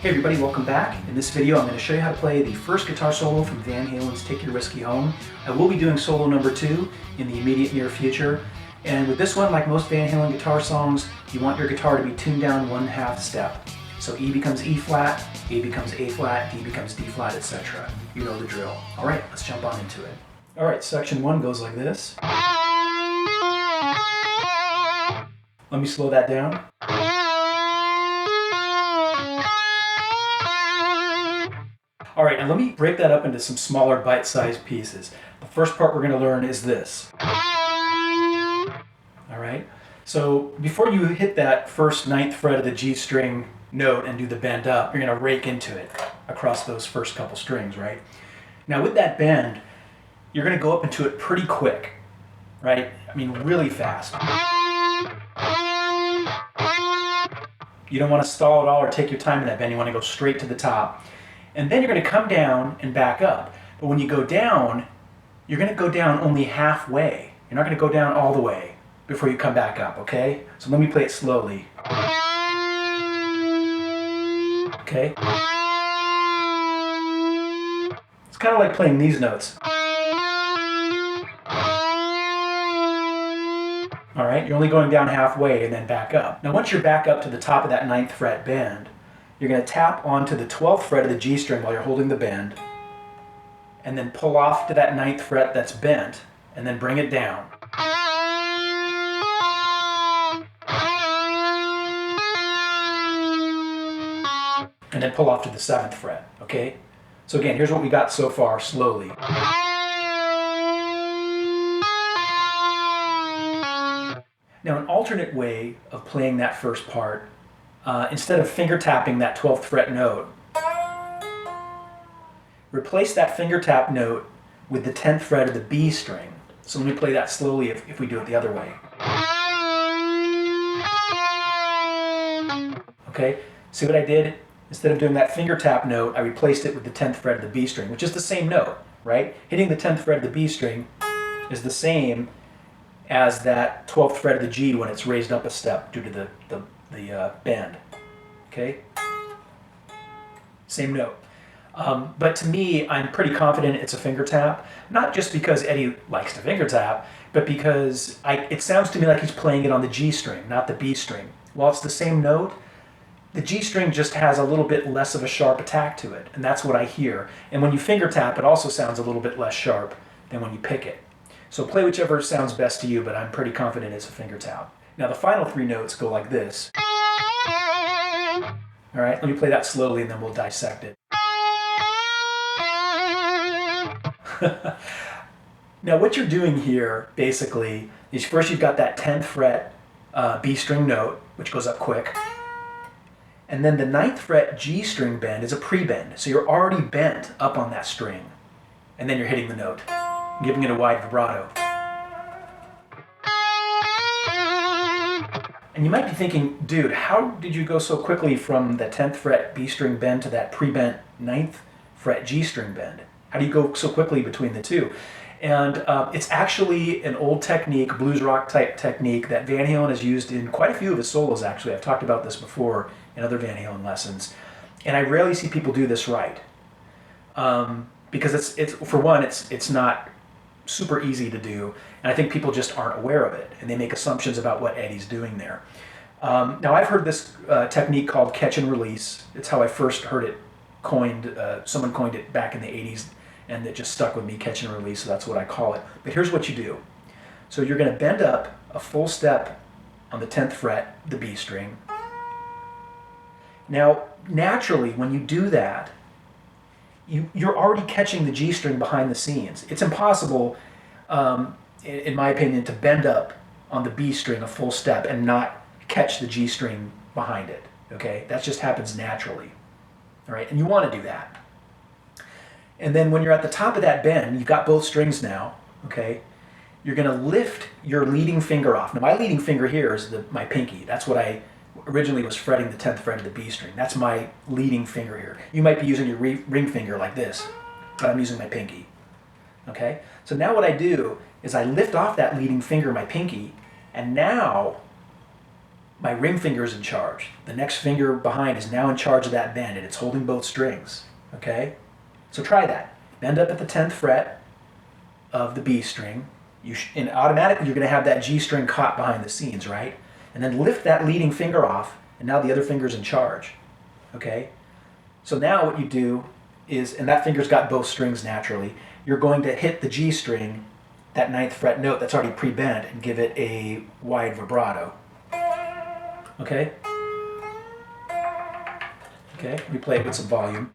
Hey everybody, welcome back. In this video I'm going to show you how to play the first guitar solo from Van Halen's Take Your Whiskey Home. I will be doing solo number 2 in the immediate near future. And with this one, like most Van Halen guitar songs, you want your guitar to be tuned down 1/2 step. So E becomes E flat, A becomes A flat, D becomes D flat, etc. You know the drill. Alright, let's jump on into it. Alright, section 1 goes like this. Let me slow that down. All right, now let me break that up into some smaller bite-sized pieces. The first part we're going to learn is this. All right, so before you hit that first 9th fret of the G string note and do the bend up, you're going to rake into it across those first couple strings, right? Now with that bend, you're going to go up into it pretty quick, right? I mean, really fast. You don't want to stall at all or take your time in that bend. You want to go straight to the top. And then you're going to come down and back up. But when you go down, you're going to go down only halfway. You're not going to go down all the way before you come back up, okay? So let me play it slowly. Okay? It's kind of like playing these notes. All right, you're only going down halfway and then back up. Now once you're back up to the top of that 9th fret bend, you're going to tap onto the 12th fret of the G string while you're holding the bend, and then pull off to that 9th fret that's bent, and then bring it down. And then pull off to the 7th fret, okay? So again, here's what we got so far, slowly. Now an alternate way of playing that first part, instead of finger tapping that 12th fret note, replace that finger tap note with the 10th fret of the B string. So let me play that slowly if we do it the other way. Okay, see what I did? Instead of doing that finger tap note, I replaced it with the 10th fret of the B string, which is the same note, right? Hitting the 10th fret of the B string is the same as that 12th fret of the G when it's raised up a step due to the bend, okay? Same note. But to me, I'm pretty confident it's a finger tap, not just because Eddie likes to finger tap, but because it sounds to me like he's playing it on the G string, not the B string. While it's the same note, the G string just has a little bit less of a sharp attack to it, and that's what I hear. And when you finger tap, it also sounds a little bit less sharp than when you pick it. So play whichever sounds best to you, but I'm pretty confident it's a finger tap. Now the final 3 notes go like this. All right, let me play that slowly and then we'll dissect it. Now what you're doing here, basically, is first you've got that 10th fret B string note, which goes up quick. And then the 9th fret G string bend is a pre-bend. So you're already bent up on that string. And then you're hitting the note, giving it a wide vibrato. And you might be thinking, dude, how did you go so quickly from the 10th fret B string bend to that pre-bent 9th fret G string bend? How do you go so quickly between the two? And it's actually an old technique, blues rock type technique that Van Halen has used in quite a few of his solos, actually. I've talked about this before in other Van Halen lessons. And I rarely see people do this right. Because it's for one, it's not super easy to do, and I think people just aren't aware of it, and they make assumptions about what Eddie's doing there. Now I've heard this technique called catch and release. It's how I first heard it coined. Someone coined it back in the 80s, and it just stuck with me, catch and release, so that's what I call it. But here's what you do. So you're going to bend up a full step on the 10th fret, the B string. Now naturally when you do that, you're already catching the G string behind the scenes. It's impossible, in my opinion, to bend up on the B string a full step and not catch the G string behind it, okay? That just happens naturally, all right? And you want to do that. And then when you're at the top of that bend, you've got both strings now, okay? You're going to lift your leading finger off. Now my leading finger here is my pinky. That's what I originally was fretting the 10th fret of the B string. That's my leading finger here. You might be using your ring finger like this, but I'm using my pinky. Okay? So now what I do is I lift off that leading finger, my pinky, and now my ring finger is in charge. The next finger behind is now in charge of that bend, and it's holding both strings, okay? So try that. Bend up at the 10th fret of the B string, and automatically you're going to have that G string caught behind the scenes, right? And then lift that leading finger off, and now the other finger's in charge, okay? So now what you do is, and that finger's got both strings naturally, you're going to hit the G string, that 9th fret note that's already pre-bent, and give it a wide vibrato. Okay? Okay, let me play it with some volume.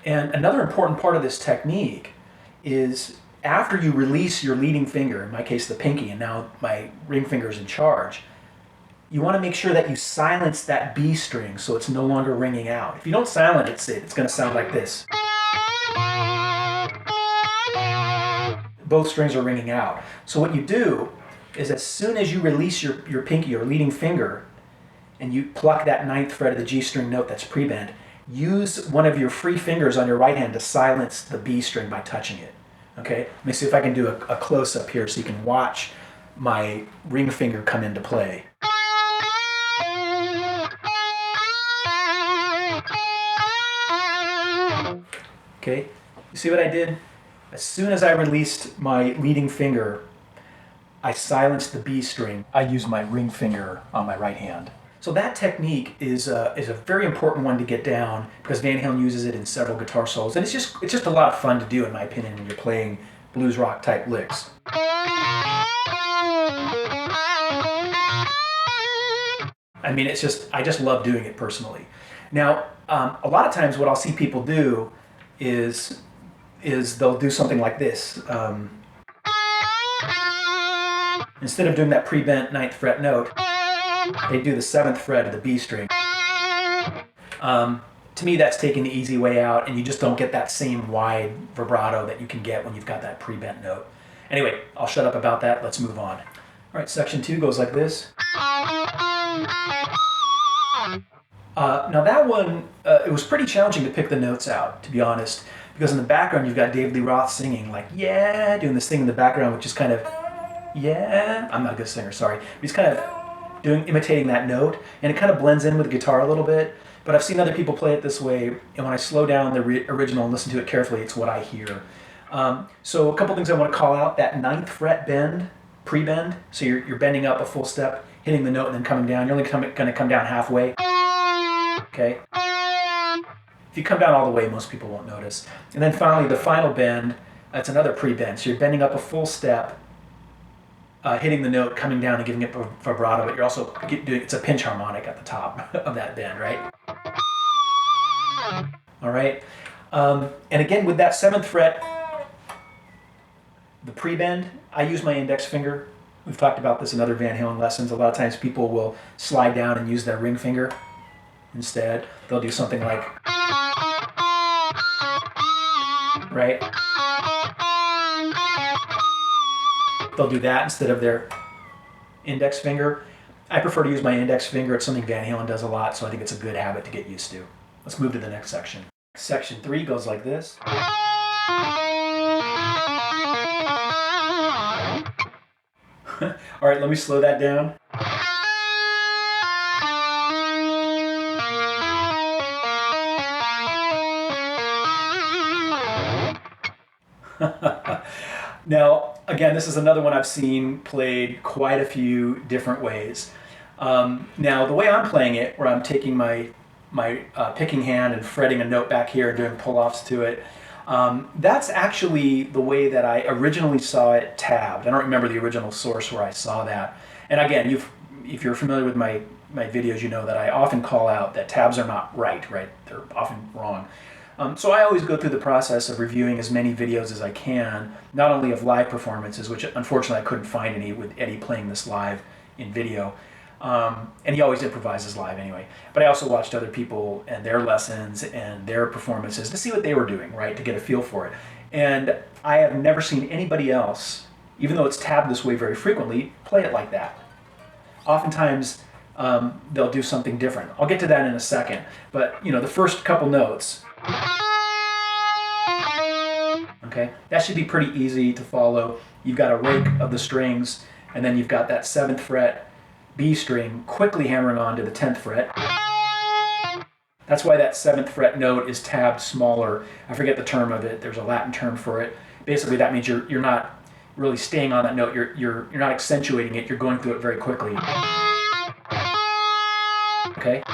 And another important part of this technique is after you release your leading finger, in my case the pinky, and now my ring finger is in charge, you want to make sure that you silence that B string so it's no longer ringing out. If you don't silence it, it's going to sound like this. Both strings are ringing out. So what you do is as soon as you release your pinky or leading finger and you pluck that 9th fret of the G string note that's pre-bent, use one of your free fingers on your right hand to silence the B string by touching it. Okay? Let me see if I can do a close-up here so you can watch my ring finger come into play. Okay? You see what I did? As soon as I released my leading finger, I silenced the B string. I used my ring finger on my right hand. So that technique is a very important one to get down because Van Halen uses it in several guitar solos, and it's just a lot of fun to do, in my opinion, when you're playing blues rock type licks. I mean, I just love doing it personally. Now, a lot of times what I'll see people do is they'll do something like this. Instead of doing that pre-bent 9th fret note, they do the 7th fret of the B string. To me, that's taking the easy way out, and you just don't get that same wide vibrato that you can get when you've got that pre-bent note. Anyway, I'll shut up about that. Let's move on. All right, section 2 goes like this. Now that one, it was pretty challenging to pick the notes out, to be honest, because in the background you've got David Lee Roth singing like, yeah, doing this thing in the background, which is kind of, yeah, I'm not a good singer, sorry. But he's kind of imitating that note, and it kind of blends in with the guitar a little bit, but I've seen other people play it this way, and when I slow down the original and listen to it carefully, it's what I hear. So a couple things I want to call out, that 9th fret bend, pre-bend, so you're bending up a full step, hitting the note and then coming down. You're only going to come down halfway. Okay? If you come down all the way, most people won't notice. And then finally, the final bend, that's another pre-bend. So you're bending up a full step, hitting the note, coming down and giving it vibrato, but you're also doing, it's a pinch harmonic at the top of that bend, right? All right? And again, with that 7th fret, the pre-bend, I use my index finger. We've talked about this in other Van Halen lessons. A lot of times people will slide down and use their ring finger instead. They'll do something like, right? They'll do that instead of their index finger. I prefer to use my index finger. It's something Van Halen does a lot, so I think it's a good habit to get used to. Let's move to the next section. Section 3 goes like this. All right, let me slow that down. Now, again, this is another one I've seen played quite a few different ways. Now, the way I'm playing it, where I'm taking my picking hand and fretting a note back here and doing pull-offs to it, that's actually the way that I originally saw it tabbed. I don't remember the original source where I saw that. And again, if you're familiar with my videos, you know that I often call out that tabs are not right? They're often wrong. So I always go through the process of reviewing as many videos as I can, not only of live performances, which unfortunately I couldn't find any with Eddie playing this live in video, and he always improvises live anyway, but I also watched other people and their lessons and their performances to see what they were doing, right, to get a feel for it. And I have never seen anybody else, even though it's tabbed this way very frequently, play it like that. Oftentimes, they'll do something different. I'll get to that in a second, but the first couple notes, okay, Okay, that should be pretty easy to follow. You've got a rake of the strings, and then you've got that 7th fret B string quickly hammering on to the 10th fret. That's why that 7th fret note is tabbed smaller. I forget the term of it. There's a Latin term for it. Basically, that means you're not really staying on that note. You're not accentuating it. You're going through it very quickly. Okay.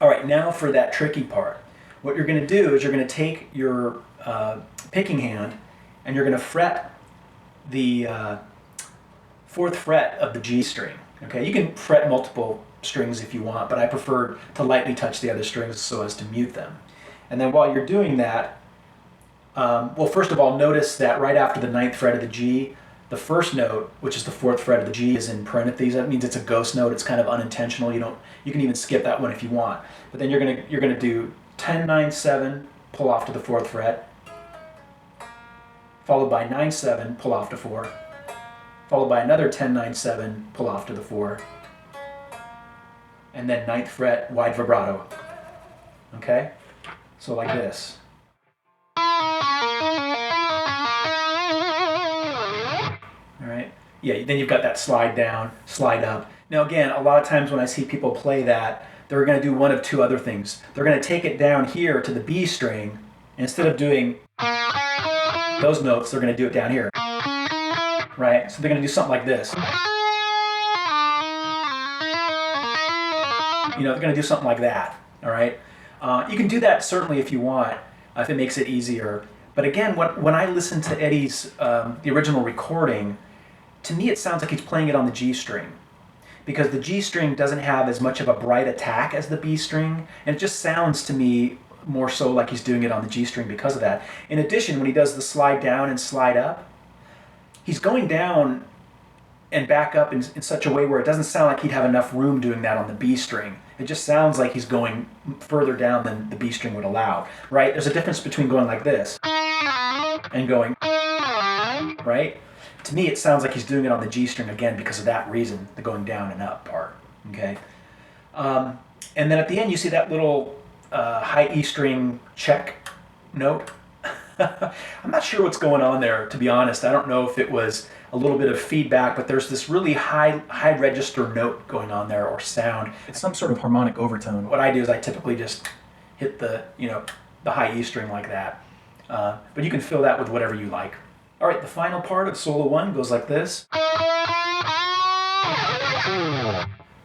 All right. Now for that tricky part. What you're going to do is you're going to take your picking hand and you're going to fret the 4th fret of the G string. Okay, you can fret multiple strings if you want, but I prefer to lightly touch the other strings so as to mute them. And then while you're doing that, well, first of all, notice that right after the 9th fret of the G, the first note, which is the 4th fret of the G, is in parentheses. That means it's a ghost note. It's kind of unintentional. You can even skip that one if you want. But then you're gonna do 10, 9, 7, pull off to the 4th fret, followed by 9, 7, pull off to 4, followed by another 10, 9, 7, pull off to the 4, and then 9th fret, wide vibrato. Okay? So like this. Alright? Yeah, then you've got that slide down, slide up. Now again, a lot of times when I see people play that, they're going to do one of two other things. They're going to take it down here to the B string, and instead of doing those notes, they're going to do it down here. Right? So they're going to do something like this. They're going to do something like that. All right? You can do that certainly if you want, if it makes it easier. But again, when I listen to Eddie's, the original recording, to me it sounds like he's playing it on the G string. Because the G string doesn't have as much of a bright attack as the B string, and it just sounds to me more so like he's doing it on the G string because of that. In addition, when he does the slide down and slide up, he's going down and back up in such a way where it doesn't sound like he'd have enough room doing that on the B string. It just sounds like he's going further down than the B string would allow, right? There's a difference between going like this and going, right? To me, it sounds like he's doing it on the G string again because of that reason, the going down and up part, okay? And then at the end, you see that little high E string check note. I'm not sure what's going on there, to be honest. I don't know if it was a little bit of feedback, but there's this really high register note going on there, or sound. It's some sort of harmonic overtone. What I do is I typically just hit the high E string like that. But you can fill that with whatever you like. All right, the final part of solo 1 goes like this.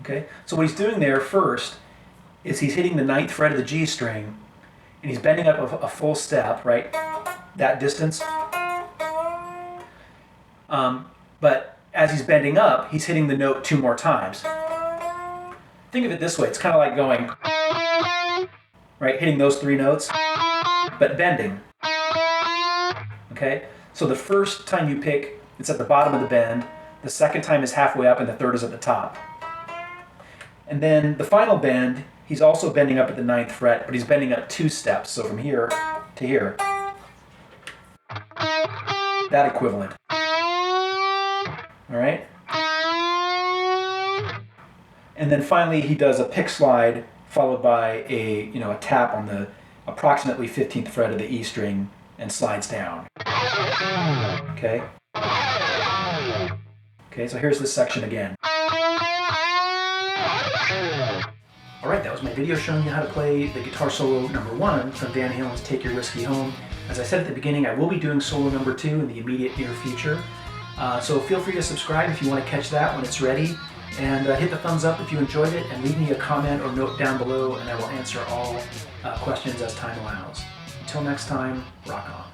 Okay, so what he's doing there first is he's hitting the 9th fret of the G string, and he's bending up a full step, right? That distance. But as he's bending up, he's hitting the note 2 more times. Think of it this way. It's kind of like going, right? Hitting those 3 notes, but bending. Okay? So the first time you pick, it's at the bottom of the bend. The second time is halfway up, and the third is at the top. And then the final bend, he's also bending up at the 9th fret, but he's bending up 2 steps. So from here to here. That equivalent. All right? And then finally he does a pick slide followed by a tap on the approximately 15th fret of the E string and slides down. Okay? Okay, so here's this section again. Alright, that was my video showing you how to play the guitar solo number 1 from Van Halen's Take Your Whiskey Home. As I said at the beginning, I will be doing solo number 2 in the immediate near future. So feel free to subscribe if you want to catch that when it's ready. And hit the thumbs up if you enjoyed it, and leave me a comment or note down below, and I will answer all questions as time allows. Until next time, rock on.